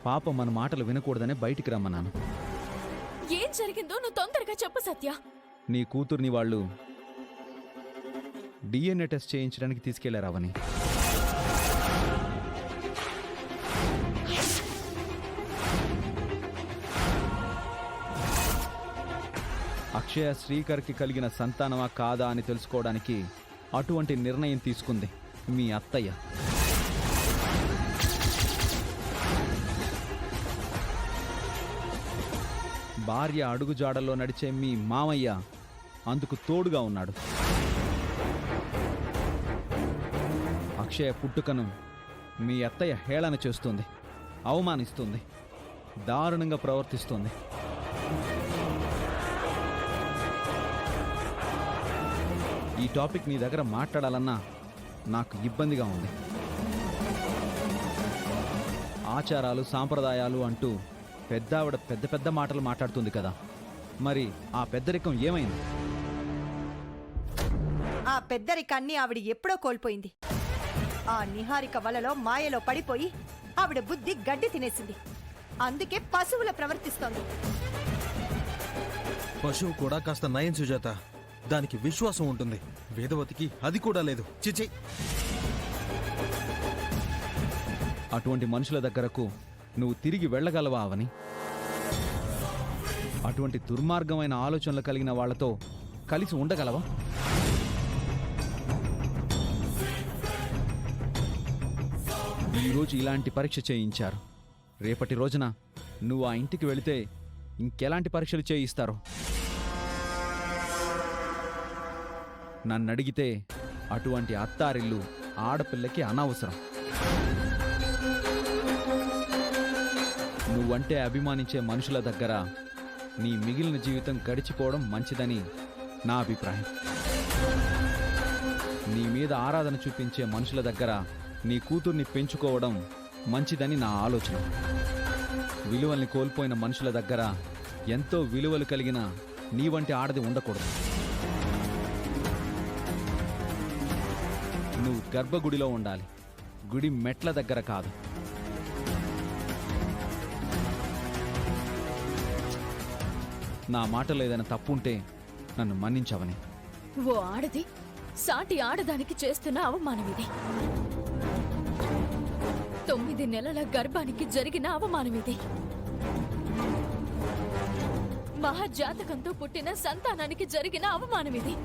పాప మన మాటలు వినకూడదనే బయటికి రమ్మన్నాను. ఏం జరిగిందో నువ్వు తొందరగా చెప్పు సత్య. నీ కూతుర్ని వాళ్ళు DNA టెస్ట్ చేయించడానికి తీసుకెళ్లారు అవని. అక్షయ శ్రీకర్కి కలిగిన సంతానమా కాదా అని తెలుసుకోవడానికి అటువంటి నిర్ణయం తీసుకుంది మీ అత్తయ్య. భార్య అడుగుజాడల్లో నడిచే మీ మామయ్య అందుకు తోడుగా ఉన్నాడు. అక్షయ పుట్టుకను మీ అత్తయ్య హేళన చేస్తుంది, అవమానిస్తుంది, దారుణంగా ప్రవర్తిస్తుంది. ఈ టాపిక్ నీ దగ్గర మాట్లాడాలన్నా నాకు ఇబ్బందిగా ఉంది. ఆచారాలు సాంప్రదాయాలు అంటూ పెద్దావిడ పెద్ద పెద్ద మాటలు మాట్లాడుతుంది కదా, మరి ఆ పెద్దరికం ఏమైంది? ఆ పెద్దరికాన్ని ఆవిడ ఎప్పుడో కోల్పోయింది. ఆ నిహారిక వలలో మాయలో పడిపోయి ఆవిడ బుద్ధి గడ్డి తినేసింది. అందుకే పశువుల ప్రవర్తిస్తోంది. పశువు కూడా కాస్త నయం సుజాత. దానికి విశ్వాసం ఉంటుంది. వేదవతికి అది కూడా లేదు. చిచి, అటువంటి మనుషుల దగ్గరకు నువ్వు తిరిగి వెళ్ళగలవా అవని? అటువంటి దుర్మార్గమైన ఆలోచనలు కలిగిన వాళ్లతో కలిసి ఉండగలవా? ఈరోజు ఇలాంటి పరీక్ష చేయించారు. రేపటి రోజున నువ్వు ఆ ఇంటికి వెళితే ఇంకెలాంటి పరీక్షలు చేయిస్తారో. నన్నడిగితే అటువంటి అత్తారిల్లు ఆడపిల్లకి అనవసరం. నువ్వంటే అభిమానించే మనుషుల దగ్గర నీ మిగిలిన జీవితం గడిచిపోవడం మంచిదని నా అభిప్రాయం. నీ మీద ఆరాధన చూపించే మనుషుల దగ్గర నీ కూతుర్ని పెంచుకోవడం మంచిదని నా ఆలోచన. విలువల్ని కోల్పోయిన మనుషుల దగ్గర ఎంతో విలువలు కలిగిన నీ వంటి ఆడది ఉండకూడదు. నువ్వు గర్భగుడిలో ఉండాలి, గుడి మెట్ల దగ్గర కాదు. నా మాటలో ఏదైనా తప్పుంటే నన్ను మన్నించవని. ఓ ఆడది సాటి ఆడదానికి చేస్తున్న అవమానమిది. 9 నెలల గర్భానికి జరిగిన అవమానమిది. మహాజాతకంతో పుట్టిన సంతానానికి జరిగిన అవమానమిది.